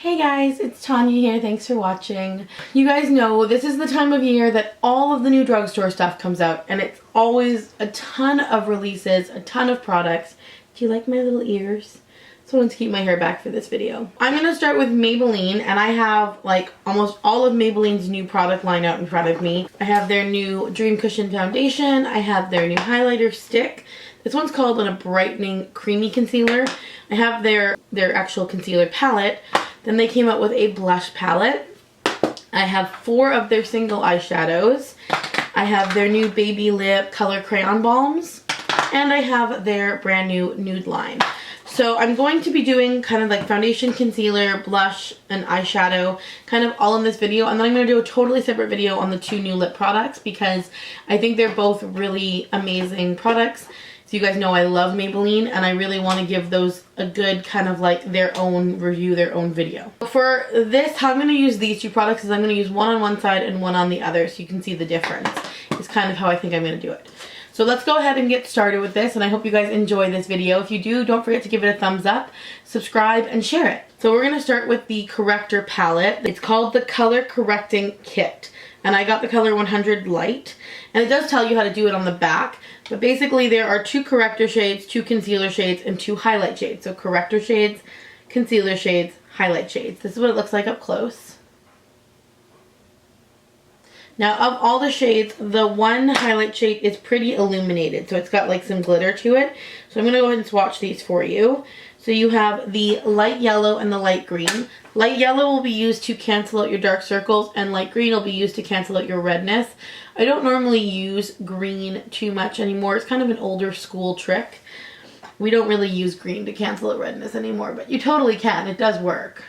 Hey guys, it's Tanya here. Thanks for watching. You guys know this is the time of year that all of the new drugstore stuff comes out, and it's always a ton of releases, a ton of products. Do you like my little ears? So I wanted to keep my hair back for this video. I'm going to start with Maybelline, and I have like almost all of Maybelline's new product line out in front of me. I have their new Dream Cushion Foundation. I have their new highlighter stick. This one's called a brightening creamy concealer. I have their actual concealer palette. Then they came out with a blush palette. I have 4 of their single eyeshadows. I have their new Baby Lip Color Crayon Balms. And I have their brand new nude line. So I'm going to be doing kind of like foundation, concealer, blush, and eyeshadow kind of all in this video. And then I'm going to do a totally separate video on the 2 new lip products because I think they're both really amazing products. So you guys know I love Maybelline, and I really want to give those a good kind of like their own review, their own video. For this, how I'm going to use these 2 products is I'm going to use one on one side and one on the other so you can see the difference. It's kind of how I think I'm going to do it. So let's go ahead and get started with this, and I hope you guys enjoy this video. If you do, don't forget to give it a thumbs up, subscribe, and share it. So we're going to start with the Corrector Palette. It's called the Color Correcting Kit, and I got the color 100 Light, and it does tell you how to do it on the back. But basically there are 2 corrector shades, 2 concealer shades, and 2 highlight shades. So corrector shades, concealer shades, highlight shades. This is what it looks like up close. Now of all the shades, the one highlight shade is pretty illuminated. So it's got like some glitter to it. So I'm going to go ahead and swatch these for you. So you have the light yellow and the light green. Light yellow will be used to cancel out your dark circles, and light green will be used to cancel out your redness. I don't normally use green too much anymore. It's kind of an older school trick. We don't really use green to cancel out redness anymore, but you totally can. It does work.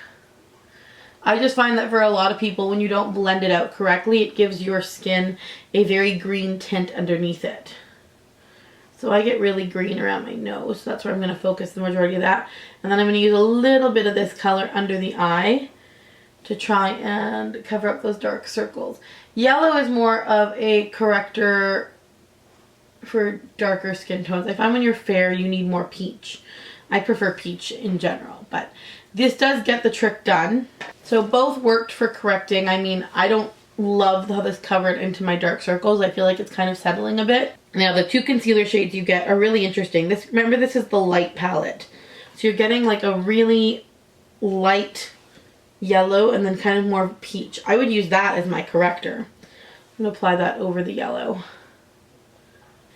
I just find that for a lot of people, when you don't blend it out correctly, it gives your skin a very green tint underneath it. So I get really green around my nose. So that's where I'm going to focus the majority of that. And then I'm going to use a little bit of this color under the eye to try and cover up those dark circles. Yellow is more of a corrector for darker skin tones. I find when you're fair, you need more peach. I prefer peach in general, but this does get the trick done. So both worked for correcting. I mean, I don't love how this covered into my dark circles. I feel like it's kind of settling a bit. Now the 2 concealer shades you get are really interesting. Remember, this is the light palette. So you're getting like a really light yellow and then kind of more peach. I would use that as my corrector. I'm going to apply that over the yellow.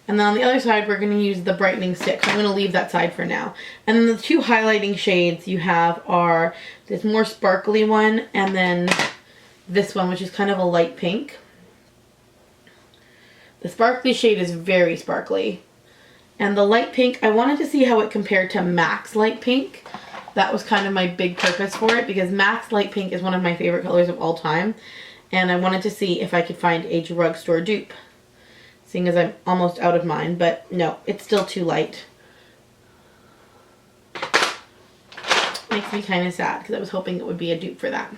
And then on the other side, we're going to use the brightening stick. So I'm going to leave that side for now. And then the 2 highlighting shades you have are this more sparkly one and then this one, which is kind of a light pink. The sparkly shade is very sparkly. And the light pink, I wanted to see how it compared to MAC's light pink. That was kind of my big purpose for it, because MAC's light pink is one of my favorite colors of all time. And I wanted to see if I could find a drugstore dupe, seeing as I'm almost out of mine, but no, it's still too light. Makes me kind of sad because I was hoping it would be a dupe for that.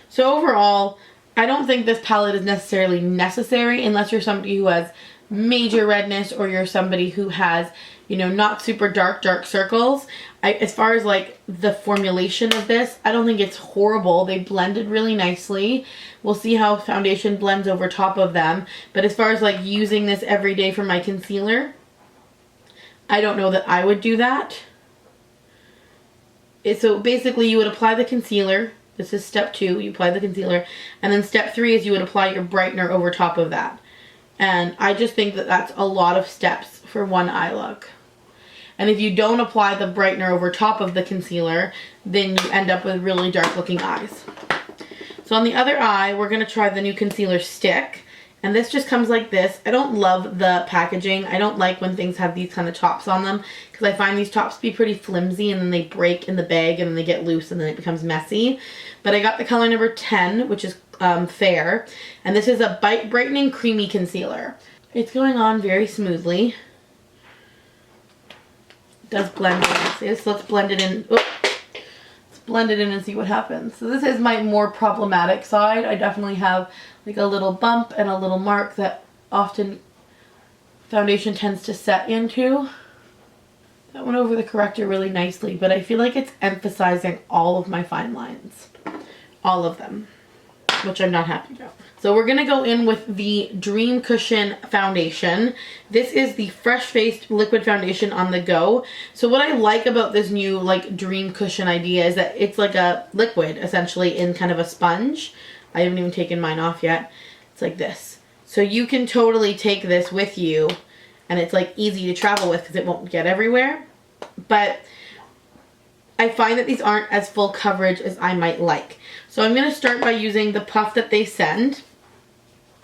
So overall, I don't think this palette is necessarily necessary unless you're somebody who has major redness, or you're somebody who has, you know, not super dark circles. As far as like the formulation of this, I don't think it's horrible. They blended really nicely. We'll see how foundation blends over top of them. But as far as like using this every day for my concealer, I don't know that I would do that. So basically you would apply the concealer. This is step 2, you apply the concealer. And then step 3 is you would apply your brightener over top of that. And I just think that that's a lot of steps for one eye look. And if you don't apply the brightener over top of the concealer, then you end up with really dark looking eyes. So on the other eye, we're going to try the new concealer stick. And this just comes like this. I don't love the packaging. I don't like when things have these kind of tops on them, because I find these tops to be pretty flimsy and then they break in the bag and then they get loose and then it becomes messy. But I got the color number 10, which is Fair. And this is a brightening creamy concealer. It's going on very smoothly. It does blend in. So let's blend it in. Oops. Let's blend it in and see what happens. So this is my more problematic side. I definitely have like a little bump and a little mark that often foundation tends to set into. That went over the corrector really nicely, but I feel like it's emphasizing all of my fine lines. All of them, which I'm not happy about. So we're going to go in with the Dream Cushion foundation. This is the Fresh Faced Liquid Foundation on the go. So what I like about this new like Dream Cushion idea is that it's like a liquid essentially in kind of a sponge. I haven't even taken mine off yet. It's like this. So you can totally take this with you and it's like easy to travel with because it won't get everywhere. But I find that these aren't as full coverage as I might like. So I'm going to start by using the puff that they send.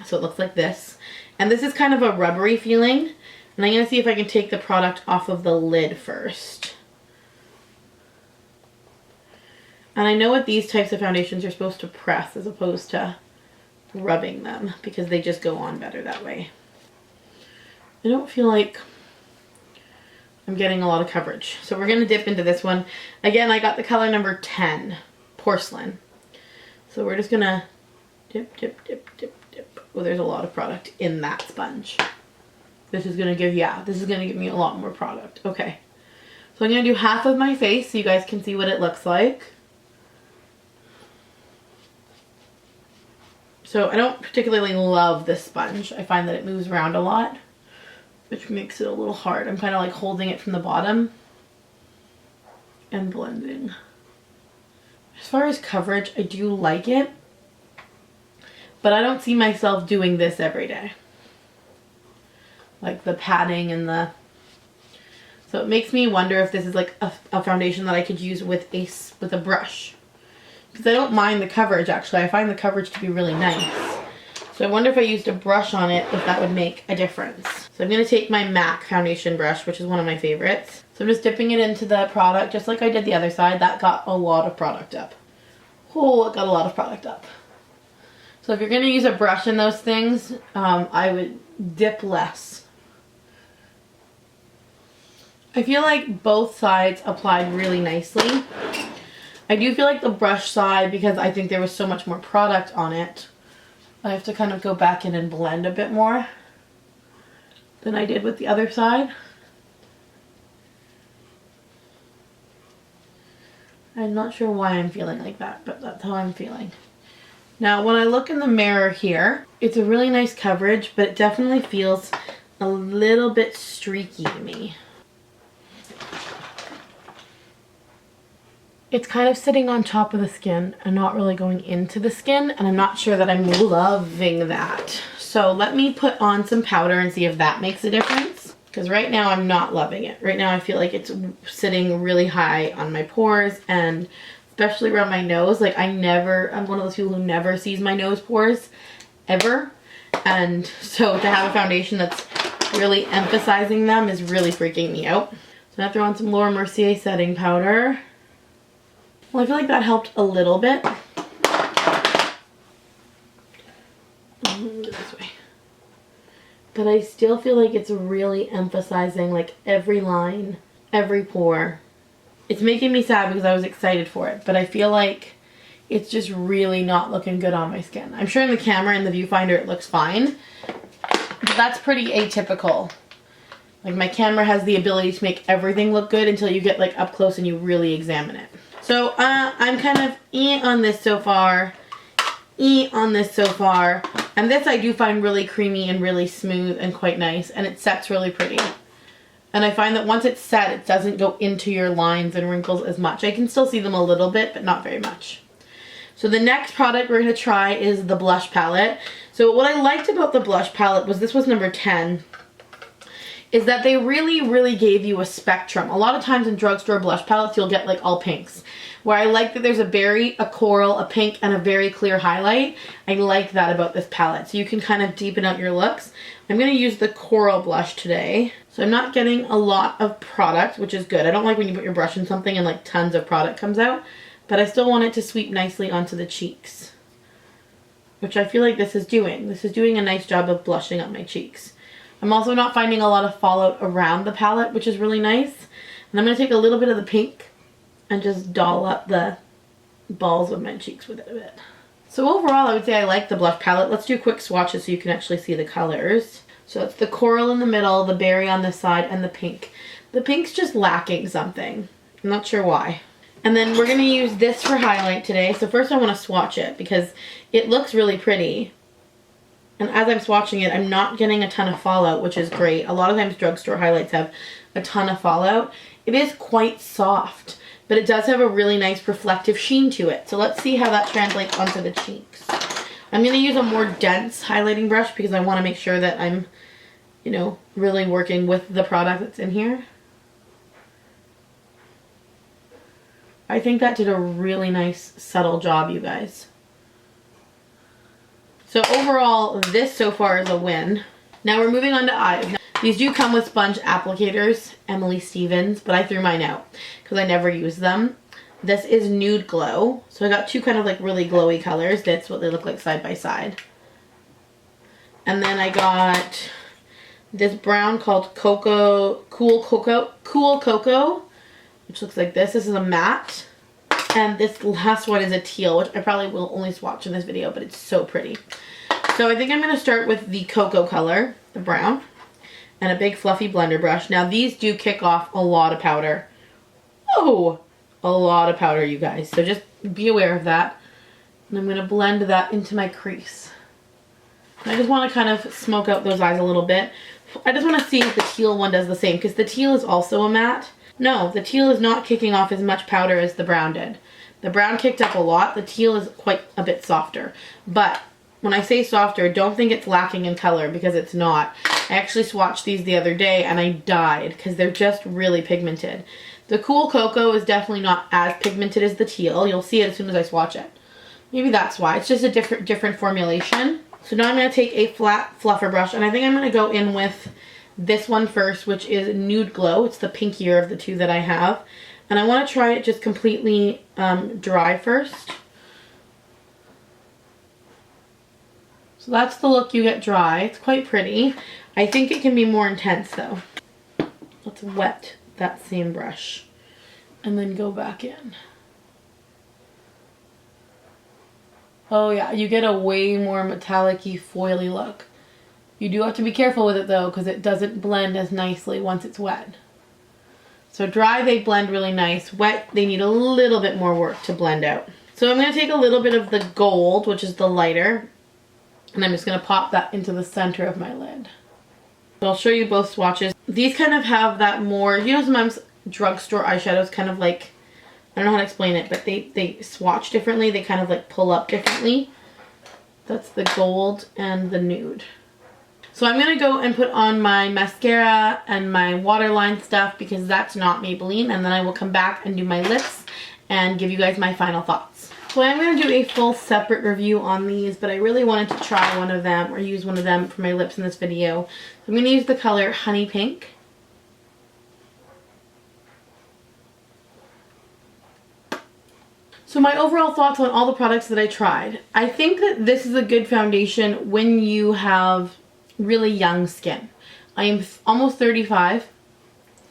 So it looks like this. And this is kind of a rubbery feeling. And I'm going to see if I can take the product off of the lid first. And I know with these types of foundations you're supposed to press as opposed to rubbing them because they just go on better that way. I don't feel like I'm getting a lot of coverage. So we're going to dip into this one. Again, I got the color number 10, Porcelain. So we're just going to dip, dip, dip, dip, dip. Oh, there's a lot of product in that sponge. This is going to give, yeah, this is going to give me a lot more product. Okay. So I'm going to do half of my face so you guys can see what it looks like. So I don't particularly love this sponge. I find that it moves around a lot, which makes it a little hard. I'm kind of like holding it from the bottom and blending. As far as coverage, I do like it, but I don't see myself doing this every day. Like the padding and the... So it makes me wonder if this is like a foundation that I could use with a brush. Because I don't mind the coverage actually. I find the coverage to be really nice. So I wonder if I used a brush on it, if that would make a difference. So I'm going to take my MAC foundation brush, which is one of my favorites. So I'm just dipping it into the product, just like I did the other side. That got a lot of product up. Oh, it got a lot of product up. So if you're going to use a brush in those things, I would dip less. I feel like both sides applied really nicely. I do feel like the brush side, because I think there was so much more product on it, I have to kind of go back in and blend a bit more than I did with the other side. I'm not sure why I'm feeling like that, but that's how I'm feeling. Now, when I look in the mirror here, it's a really nice coverage, but it definitely feels a little bit streaky to me. It's kind of sitting on top of the skin and not really going into the skin, and I'm not sure that I'm loving that. So let me put on some powder and see if that makes a difference, because right now I'm not loving it. Right now I feel like it's sitting really high on my pores, and especially around my nose. Like I'm one of those people who never sees my nose pores ever, and so to have a foundation that's really emphasizing them is really freaking me out. So I'm gonna throw on some Laura Mercier setting powder. Well, I feel like that helped a little bit. This way. But I still feel like it's really emphasizing like every line, every pore. It's making me sad because I was excited for it, but I feel like it's just really not looking good on my skin. I'm sure in the camera and the viewfinder it looks fine, but that's pretty atypical. Like my camera has the ability to make everything look good until you get like up close and you really examine it. So I'm kind of on this so far, on this so far, and this I do find really creamy and really smooth and quite nice, and it sets really pretty. And I find that once it's set, it doesn't go into your lines and wrinkles as much. I can still see them a little bit, but not very much. So the next product we're going to try is the blush palette. So what I liked about the blush palette was this was number 10. Is that they really gave you a spectrum. A lot of times in drugstore blush palettes, you'll get like all pinks. Where I like that there's a berry, a coral, a pink, and a very clear highlight. I like that about this palette. So you can kind of deepen out your looks. I'm going to use the coral blush today. So I'm not getting a lot of product, which is good. I don't like when you put your brush in something and like tons of product comes out. But I still want it to sweep nicely onto the cheeks. Which I feel like this is doing. This is doing a nice job of blushing up my cheeks. I'm also not finding a lot of fallout around the palette, which is really nice. And I'm going to take a little bit of the pink and just doll up the balls of my cheeks with it a bit. So overall, I would say I like the blush palette. Let's do quick swatches so you can actually see the colors. So it's the coral in the middle, the berry on this side, and the pink. The pink's just lacking something. I'm not sure why. And then we're going to use this for highlight today. So first I want to swatch it because it looks really pretty. And as I'm swatching it, I'm not getting a ton of fallout, which is great. A lot of times drugstore highlights have a ton of fallout. It is quite soft, but it does have a really nice reflective sheen to it. So let's see how that translates onto the cheeks. I'm going to use a more dense highlighting brush because I want to make sure that I'm, you know, really working with the product that's in here. I think that did a really nice subtle job, you guys. So overall, this so far is a win. Now we're moving on to eyes. Now, these do come with sponge applicators, Emily Stevens, but I threw mine out because I never use them. This is Nude Glow. So I got two kind of like really glowy colors. That's what they look like side by side. And then I got this brown called Cool Cocoa, which looks like this. This is a matte. And this last one is a teal, which I probably will only swatch in this video, but it's so pretty. So I think I'm going to start with the cocoa color, the brown, and a big fluffy blender brush. Now these do kick off a lot of powder. Oh, a lot of powder, you guys. So just be aware of that. And I'm going to blend that into my crease. I just want to kind of smoke out those eyes a little bit. I just want to see if the teal one does the same, because the teal is also a matte. No, the teal is not kicking off as much powder as the brown did. The brown kicked up a lot. The teal is quite a bit softer. But when I say softer, don't think it's lacking in color, because it's not. I actually swatched these the other day and I died because they're just really pigmented. The Cool Cocoa is definitely not as pigmented as the teal. You'll see it as soon as I swatch it. Maybe that's why. It's just a different formulation. So now I'm going to take a flat fluffer brush, and I think I'm going to go in with this one first, which is Nude Glow. It's the pinkier of the two that I have. And I want to try it just completely dry first. So that's the look you get dry. It's quite pretty. I think it can be more intense though. Let's wet that same brush and then go back in. Oh yeah, you get a way more metallic-y, foily look. You do have to be careful with it though, because it doesn't blend as nicely once it's wet. So dry, they blend really nice. Wet, they need a little bit more work to blend out. So I'm going to take a little bit of the gold, which is the lighter, and I'm just going to pop that into the center of my lid. So I'll show you both swatches. These kind of have that more, you know, sometimes drugstore eyeshadows kind of like, I don't know how to explain it, but they swatch differently. They kind of like pull up differently. That's the gold and the nude. So I'm going to go and put on my mascara and my waterline stuff because that's not Maybelline. And then I will come back and do my lips and give you guys my final thoughts. So I'm going to do a full separate review on these, but I really wanted to try one of them or use one of them for my lips in this video. So I'm going to use the color Honey Pink. So my overall thoughts on all the products that I tried. I think that this is a good foundation when you have really young skin. I am almost 35.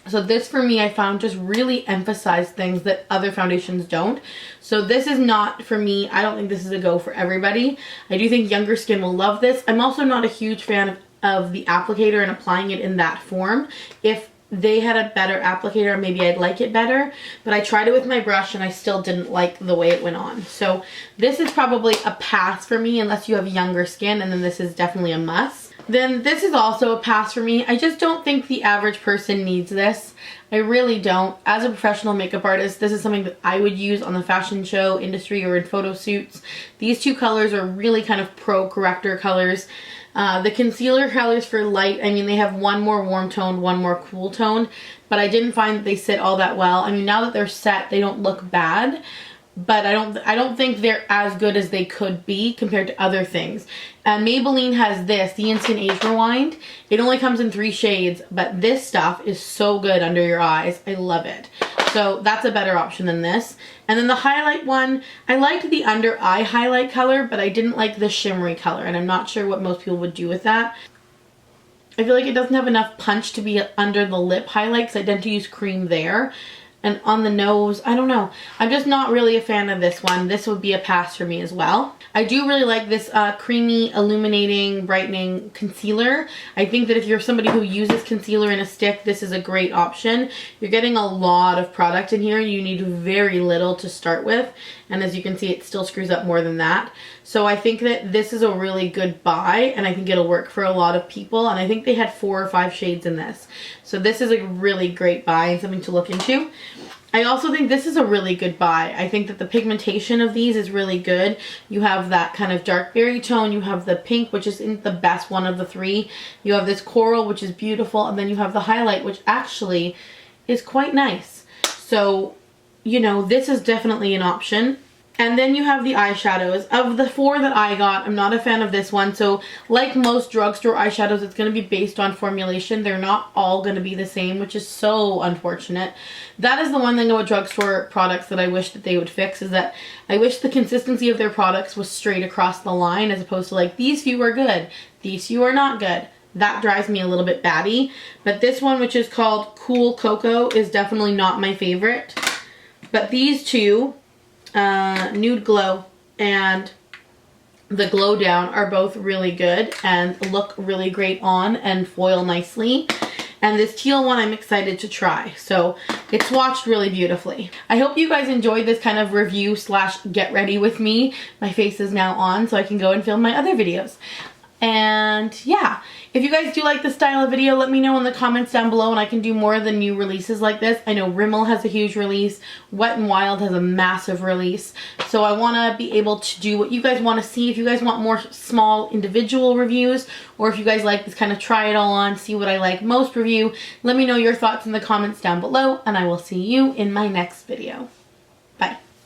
So this for me I found just really emphasized things that other foundations don't. So this is not for me. I don't think this is a go for everybody. I do think younger skin will love this. I'm also not a huge fan of the applicator and applying it in that form. If they had a better applicator, maybe I'd like it better, but I tried it with my brush and I still didn't like the way it went on. So this is probably a pass for me unless you have younger skin, and then this is definitely a must. Then this is also a pass for me. I just don't think the average person needs this. I really don't. As a professional makeup artist, this is something that I would use on the fashion show industry or in photo shoots. These two colors are really kind of pro corrector colors. The concealer colors for light, I mean, they have one more warm tone, one more cool tone, but I didn't find that they sit all that well. I mean, now that they're set, they don't look bad, but I don't think they're as good as they could be compared to other things. And Maybelline has this, the Instant Age Rewind. It only comes in 3 shades, but this stuff is so good under your eyes. I love it. So that's a better option than this. And then the highlight one, I liked the under eye highlight color, but I didn't like the shimmery color, and I'm not sure what most people would do with that. I feel like it doesn't have enough punch to be under the lip highlight because I tend to use cream there. and on the nose, I don't know. I'm just not really a fan of this one. This would be a pass for me as well. I do really like this creamy, illuminating, brightening concealer. I think that if you're somebody who uses concealer in a stick, this is a great option. You're getting a lot of product in here. You need very little to start with. And as you can see, it still screws up more than that. So I think that this is a really good buy, and I think it'll work for a lot of people. And I think they had 4 or 5 shades in this. So this is a really great buy and something to look into. I also think this is a really good buy. I think that the pigmentation of these is really good. You have that kind of dark berry tone. You have the pink, which is the best one of the 3. You have this coral, which is beautiful. And then you have the highlight, which actually is quite nice. So, you know, this is definitely an option. And then you have the eyeshadows. Of the 4 that I got, I'm not a fan of this one. So like most drugstore eyeshadows, it's going to be based on formulation. They're not all going to be the same, which is so unfortunate. That is the one thing about drugstore products that I wish that they would fix, is that I wish the consistency of their products was straight across the line, as opposed to like, these few are good, these few are not good. That drives me a little bit batty. But this one, which is called Cool Cocoa, is definitely not my favorite. But these two, Nude Glow and the Glow Down, are both really good and look really great on and foil nicely. And this teal one I'm excited to try. So it's swatched really beautifully. I hope you guys enjoyed this kind of review slash get ready with me. My face is now on so I can go and film my other videos. And yeah, if you guys do like this style of video, let me know in the comments down below and I can do more of the new releases like this. I know Rimmel has a huge release. Wet n Wild has a massive release. So I want to be able to do what you guys want to see. If you guys want more small individual reviews, or if you guys like this kind of try it all on, see what I like most review, let me know your thoughts in the comments down below, and I will see you in my next video.